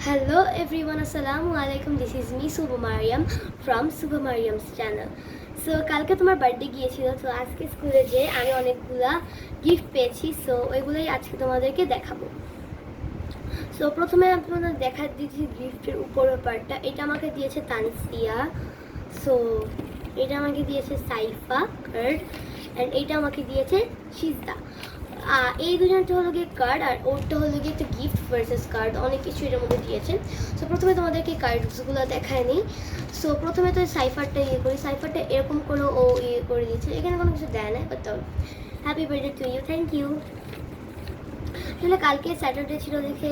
Hello everyone, Assalamu alaikum. This is me Subha Mariam from Subha Mariam's channel. So কালকে তোমার birthday গিয়েছিল, তো আজকে স্কুলে যেয়ে আমি অনেকগুলা গিফট পেয়েছি। সো ওইগুলোই আজকে তোমাদেরকে দেখাবো। সো প্রথমে আপনাদের দেখা দিচ্ছি গিফটের উপরের পার্টটা। এটা আমাকে দিয়েছে তানসিয়া। সো এটা আমাকে দিয়েছে সাইফা কার্ড, অ্যান্ড এইটা আমাকে দিয়েছে সিজদা। এই দুজনটা হলো গিয়ে কার্ড, আর ওরটা হলো গিয়ে একটা গিফট ভার্সেস কার্ড, অনেক কিছু এটার মধ্যে দিয়েছেন। সো প্রথমে তোমাদেরকে কার্ডসগুলো দেখায় নিই। সো প্রথমে তো সাইফারটা করি। সাইফারটা এরকম করে ও করে দিয়েছে, এখানে কোনো কিছু দেয় না, but happy birthday to you, thank you. আসলে কালকে স্যাটারডে ছিল দেখে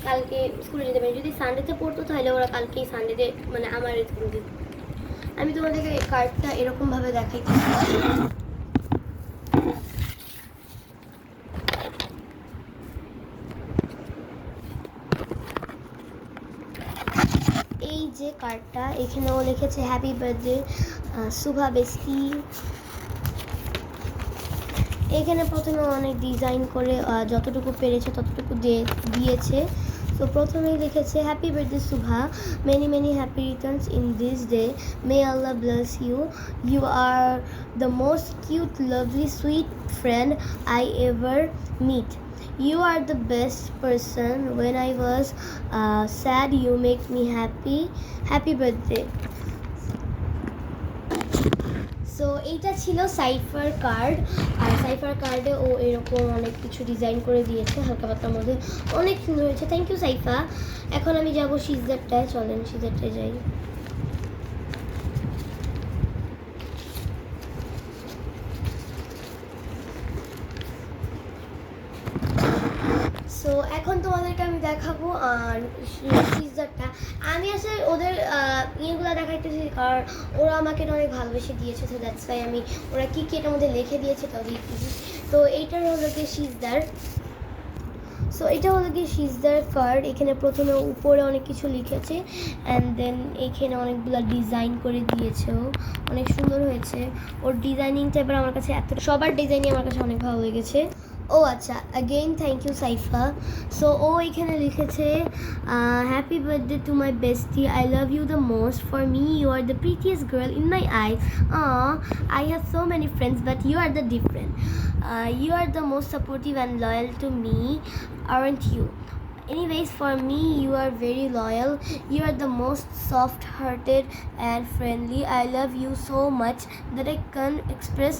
কালকে স্কুলে যেতে পারি। যদি সানডেতে পড়তো তাহলে ওরা কালকেই সানডেতে মানে আমার আমি তোমাদেরকে এই কার্ডটা এরকমভাবে দেখাইতেছি। এই যে কার্ডটা, এখানেও লিখেছে হ্যাপি বার্থডে শুভা বেস্টি। এখানে প্রথমে অনেক ডিজাইন করে যতটুকু পেরেছে ততটুকু দিয়েছে। তো প্রথমেই লিখেছে happy birthday Shubha, many many happy returns in this day, may Allah bless you, you are the most cute lovely sweet friend I ever meet, you are the best person, when I was sad you make me happy, happy birthday. So এইটা ছিল cipher card. আর cipher কার্ডে ও এরকম অনেক কিছু design করে দিয়েছে হালকা পাতলার মধ্যে, অনেক সুন্দর হয়েছে, থ্যাংক ইউ সাইফা। এখন আমি যাব সিজারটায়, চলেন সিজারটায় যাই। সো এখন তোমাদেরকে আমি দেখাবো সিজারটা। আমি আসলে ওদের ইয়েগুলো দেখাইতেছি কারণ ওরা আমাকে অনেক ভালোবেসে দিয়েছে, তো দ্যাটস ওয়াই আমি ওরা কী কী এটার মধ্যে লিখে দিয়েছে তাও দিয়েছি। তো এইটার হলো কি সিজদার। সো এটা হলো কি সিজদার কার্ড। এখানে প্রথমে উপরে অনেক কিছু লিখেছে, অ্যান্ড দেন এখানে অনেকগুলো ডিজাইন করে দিয়েছে, অনেক সুন্দর হয়েছে। ওর ডিজাইনিংটা এবার আমার কাছে সবার ডিজাইনই আমার কাছে অনেক ভালো লেগেছে। ও আচ্ছা, again thank you Saifa. So ও এখানে লিখেছে happy birthday to my bestie, I love you the most, for me you are the prettiest girl in my eye, I have so many friends but you are the different, you are the most supportive and loyal to me, aren't you? Anyways, for me you are very loyal, you are the most soft hearted and friendly, I love you so much that I can't express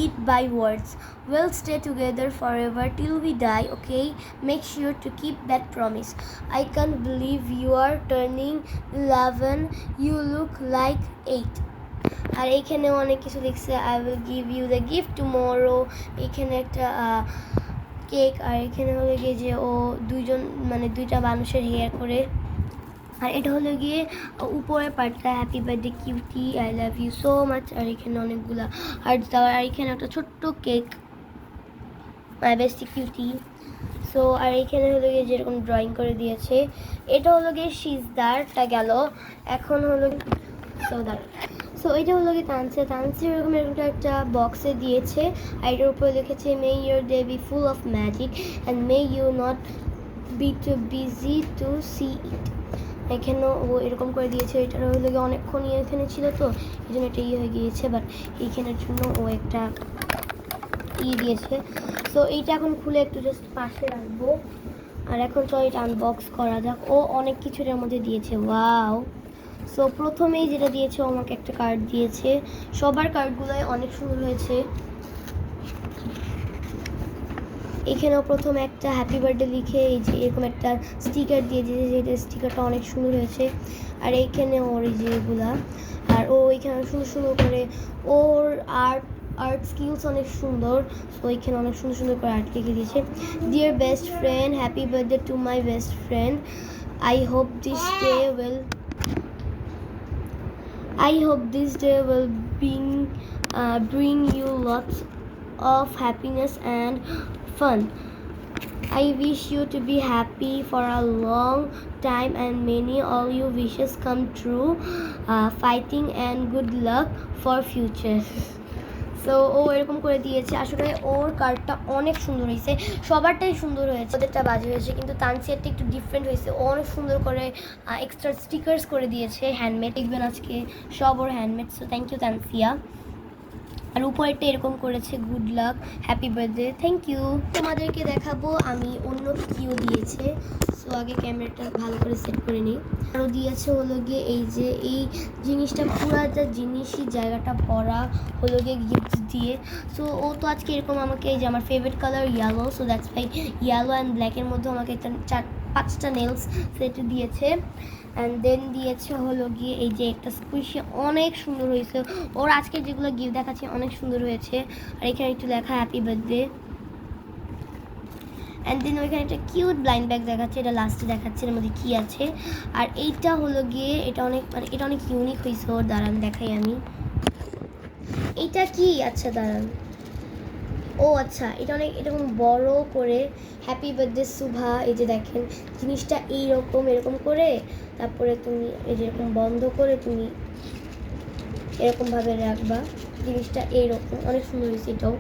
it by words, we'll stay together forever till we die, okay? Make sure to keep that promise, I can't believe you are turning 11, you look like 8. আর এইখানে অনেক কিছু লিখছে, I will give you the gift tomorrow. এখানে একটা cake, আর এখানে হলো গিয়ে যে ও দুইটা মানুষের হেয়ার করে। আর এটা হলো গিয়ে উপরের পার্টটা happy birthday cutie, I love you so much. আর এখানে অনেকগুলা হার্টস দেওয়া, আর এখানে একটা ছোট্ট cake, my bestie cutie. So আর এখানে হলো গিয়ে যেরকম ড্রয়িং করে দিয়েছে। এটা হলো গিয়ে সিজদারটা গেল। এখন হলো সো এটা হলো কি তানসি এরকম একটা বক্সে দিয়েছে, আর এটার উপরে লিখেছে may your day be full of magic and may you not be too busy to see it. এখানেও ও এরকম করে দিয়েছে। এটার হলো গিয়ে অনেকক্ষণ এখানে ছিল, তো এই জন্য এটা হয়ে গিয়েছে, বাট এইখানের জন্য ও একটা দিয়েছে। সো এইটা এখন খুলে একটু জাস্ট পাশে রাখবো। আর এখন চল এটা আনবক্স করা যাক। ও অনেক কিছুর এর মধ্যে দিয়েছে, ওয়াও। সো প্রথমেই যেটা দিয়েছে ও আমাকে একটা কার্ড দিয়েছে, সবার কার্ডগুলোই অনেক সুন্দর হয়েছে। এখানেও প্রথমে একটা হ্যাপি বার্থডে লিখে এই যে এরকম একটা স্টিকার দিয়ে দিয়েছে, যেটা স্টিকারটা অনেক সুন্দর হয়েছে। আর এইখানে ওর এই যে এগুলা, আর ও এইখানে সুন্দর সুন্দর করে ওর আর্ট স্কিলস অনেক সুন্দর। সো এইখানে অনেক সুন্দর সুন্দর করে আর্ট লিখে দিয়েছে। Dear best friend, happy birthday to my best friend, I hope this day will bring you lots of happiness and fun. I wish you to be happy for a long time and many all your wishes come true, fighting and good luck for future. So ও এরকম করে দিয়েছে। আসলে ওর কার্ডটা অনেক সুন্দর হয়েছে, সবারটাই সুন্দর হয়েছে, ওদেরটা বাজে হয়েছে, কিন্তু তানসিয়ারটা একটু ডিফারেন্ট হয়েছে। ও অনেক সুন্দর করে এক্সট্রা স্টিকার্স করে দিয়েছে হ্যান্ডমেড, দেখবেন আজকে সব ওর handmade. So thank you Tansia. আর উপরেরটা এরকম করেছে good luck, happy birthday, thank you. তোমাদেরকে দেখাবো আমি অন্য কিও দিয়েছে। সো আগে ক্যামেরাটা ভালো করে সেট করে নিই। আরও দিয়েছে হলো গিয়ে এই যে এই জিনিসটা, পুরাটা জিনিসই জায়গাটা ভরা হলো গিয়ে গিফট দিয়ে। সো ও তো আজকে এরকম আমাকে এই যে আমার favourite colour yellow, so that's by yellow and ব্ল্যাকের মধ্যে আমাকে একটা 5টা নেলস সেট দিয়েছে। অ্যান্ড দেন দিয়েছে হলো গিয়ে এই যে একটা স্কুইশি, অনেক সুন্দর হয়েছে। ওর আজকে যেগুলো গিফট দেখাচ্ছে অনেক সুন্দর হয়েছে। আর এখানে একটু লেখা হ্যাপি বার্থডে। অ্যান্ড দেন ওইখানে একটা কিউট ব্লাইন্ড ব্যাগ দেখাচ্ছে, এটা লাস্টে দেখাচ্ছে এর মধ্যে কী আছে। আর এইটা হলো গিয়ে এটা অনেক এটা অনেক ইউনিক হয়েছে ওর, দাঁড়ান দেখাই আমি। এইটা কি, আচ্ছা দাঁড়ান, ও আচ্ছা এটা অনেক এরকম বড় করে হ্যাপি বার্থডে শুভা, এই যে দেখেন জিনিসটা এইরকম এরকম করে, তারপরে তুমি এই যেরকম বন্ধ করে তুমি এরকমভাবে রাখবা, জিনিসটা এইরকম অনেক সুন্দর হয়েছে এটাও।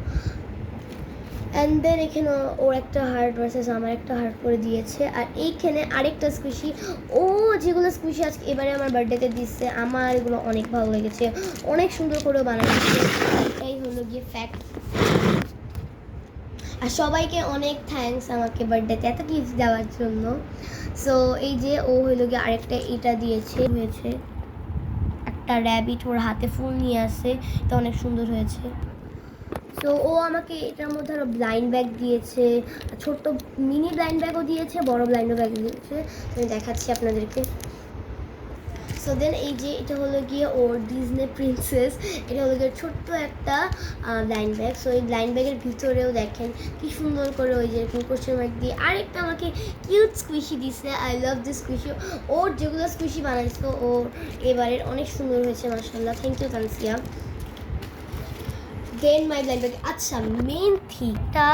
অ্যান্ড দেন এখানে ওর একটা হার্ট ভার্সেস আমার একটা হার্ট করে দিয়েছে। আর এইখানে আরেকটা স্কুইশি, ও যেগুলো স্কুইশি আজকে এবারে আমার বার্থডেতে দিচ্ছে আমার এগুলো অনেক ভালো লেগেছে, অনেক সুন্দর করেও বানাচ্ছে। এটাই হলো গিয়ে ফ্যাক্ট। আর সবাইকে অনেক থ্যাঙ্কস আমাকে বার্থডেতে এত গিফট দেওয়ার জন্য। সো এই যে ও হইলো গিয়ে আরেকটা এটা দিয়েছে, হয়েছে একটা র্যাবিট, ওর হাতে ফুল নিয়ে আসে, এটা অনেক সুন্দর হয়েছে। তো ও আমাকে এটার মধ্যে আরও ব্লাইন্ড ব্যাগ দিয়েছে, ছোট্ট মিনি ব্লাইন্ড ব্যাগও দিয়েছে, বড় ব্লাইন্ড ব্যাগ দিয়েছে, আমি দেখাচ্ছি আপনাদেরকে। সো দেন এই যে এটা হলো গিয়ে ওর ডিজনি প্রিন্সেস, এটা হলো গিয়ে ছোট্ট একটা ব্লাইন্ড ব্যাগ। সো এই ব্লাইন্ড ব্যাগের ভিতরেও দেখেন কি সুন্দর করে ওই যে এরকম কোশ্চেন মার্ক দিয়ে আরেকটা আমাকে কিউট স্কুইশি দিছে। আই লাভ দিস স্কুইশি, ওর যেগুলো স্কুইশি বানাইছো ওর এবারের অনেক সুন্দর হয়েছে মাশাআল্লাহ, thank you Tansia. Then my blind bag, আচ্ছা মেইন থিকটা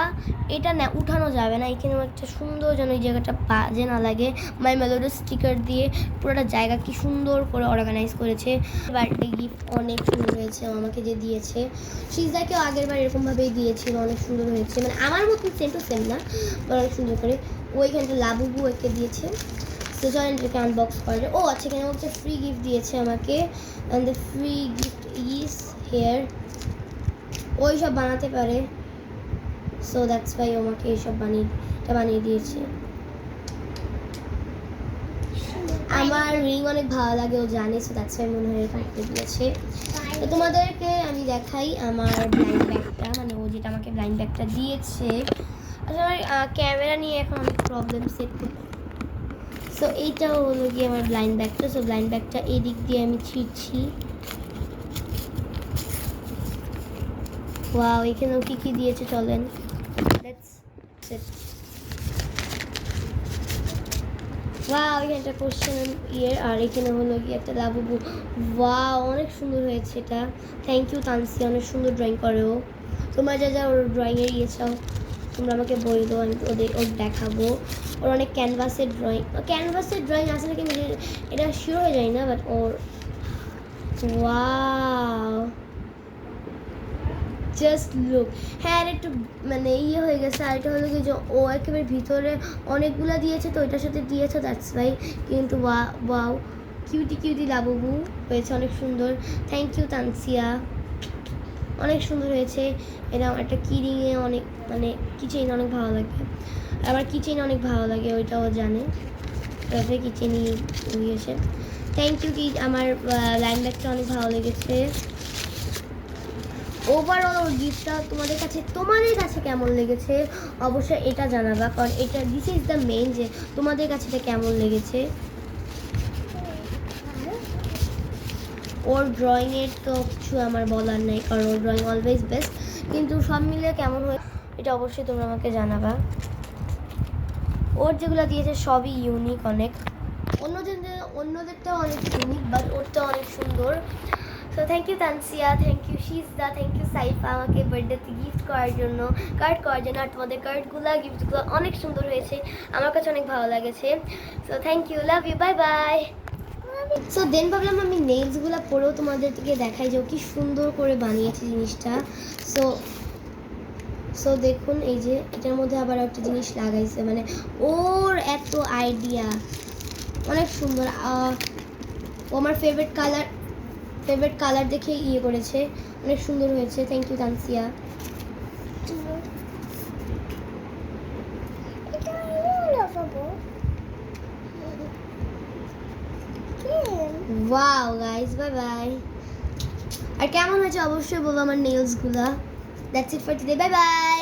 এটা না উঠানো যাবে না, এখানে একটা সুন্দর যেন এই জায়গাটা বাজে না লাগে, মাই মেলোডি স্টিকার দিয়ে পুরোটা জায়গা কি সুন্দর করে অর্গানাইজ করেছে। বার্থডে গিফট অনেক সুন্দর হয়েছে আমাকে যে দিয়েছে, সিজদাকেও আগের বার এরকমভাবেই দিয়েছিল, অনেক সুন্দর হয়েছে, মানে আমার মতন সেম টু সেম না, অনেক সুন্দর করে। ওইখানটা লাবুবু একে দিয়েছে। তো চলেন এটাকে আনবক্স করে। ও আচ্ছা এখানে হচ্ছে ফ্রি গিফট দিয়েছে আমাকে, and the free gift is here. ওই সব বানাতে পারে, সো দ্যাটস ওয়াই আমাকে এইসব বানিয়ে দিয়েছে। আমার রিং অনেক ভালো লাগে ও জানে, সো দ্যাটস ওয়াই মনে হয় এরকম করে দিয়েছে। তো তোমাদেরকে আমি দেখাই আমার ব্লাইন্ড ব্যাগটা, মানে ও যেটা আমাকে ব্লাইন্ড ব্যাগটা দিয়েছে। আসলে আমার ক্যামেরা নিয়ে এখন অনেক প্রবলেম সেট করতে। সো এইটাও হলো গিয়ে আমার ব্লাইন্ড ব্যাগটা। সো ব্লাইন্ড ব্যাগটা এই দিক দিয়ে আমি ছিঁড়ছি। ওয়াও, এখানেও কি কি দিয়েছে চলেন লেটস সেট। ওয়াও, এখানে একটা কোশ্চেন আর এখানে হলো গিয়ে একটা লাবুবু। ওয়াও, অনেক সুন্দর হয়েছে এটা, থ্যাংক ইউ তানসি, অনেক সুন্দর ড্রয়িং করেও। তোমরা যা ওর ড্রয়িংয়ের চাও তোমরা আমাকে বলবো, আমি ওর দেখাবো। ওর অনেক ক্যানভাসের ড্রয়িং আসলে কি এটা শিওর হয়ে যায় না, but or wow just look. হ্যাঁ আর একটু মানে হয়ে গেছে, আর এটা হলো কি যে ও একেবারে ভিতরে অনেকগুলো দিয়েছে, তো ওইটার সাথে দিয়েছে দ্যাটস ওয়াই। কিন্তু ওয়াও কিউটি লাবুবু হয়েছে, অনেক সুন্দর, থ্যাংক ইউ তানসিয়া, অনেক সুন্দর হয়েছে। এটা একটা কিরিংয়ে অনেক মানে কিচেইন অনেক ভালো লাগে, আমার কিচেইন অনেক ভালো লাগে, ওইটাও জানে, তাতে কিচেনই হয়েছে। থ্যাংক ইউ, কি আমার লাইন ব্যাগটা অনেক ভালো লেগেছে। ওভারঅল ওর গিফটটা তোমাদের কাছে কেমন লেগেছে অবশ্যই এটা জানাবা, কারণ এটা দিস ইজ দ্য মেইন যে তোমাদের কাছে এটা কেমন লেগেছে। ওর ড্রয়িংয়ের তো কিছু আমার বলার নেই, কারণ ওর ড্রয়িং অলওয়েজ বেস্ট, কিন্তু সব মিলে কেমন হয় এটা অবশ্যই তোমরা আমাকে জানাবা। ওর যেগুলো দিয়েছে সবই ইউনিক অনেক, অন্যদেরটাও অনেক ইউনিক, বাট ওরটা অনেক সুন্দর। So thank you Tansia, thank you Shijda, thank you Saifa আমাকে বার্থডেতে গিফট করার জন্য, কার্ড করার জন্য। আর তোমাদের গিফটগুলো অনেক সুন্দর হয়েছে, আমার কাছে অনেক ভালো লেগেছে। So thank you, love you, bye bye. So then ভাবলাম আমি নেইলসগুলো পরেও তোমাদেরকে দেখাই যে ও কি সুন্দর করে বানিয়েছে জিনিসটা। সো সো দেখুন এই যে এটার মধ্যে আবার একটা জিনিস লাগাইছে, মানে ওর এত আইডিয়া, অনেক সুন্দর। ও আমার ফেভারিট কালার দেখে ইয়ে করেছে, অনেক সুন্দর হয়েছে। Thank you Tansia. Wow guys, bye bye. আর কেমন হয়েছে অবশ্যই বলো আমার নেইলসগুলা। That's it for today, bye by.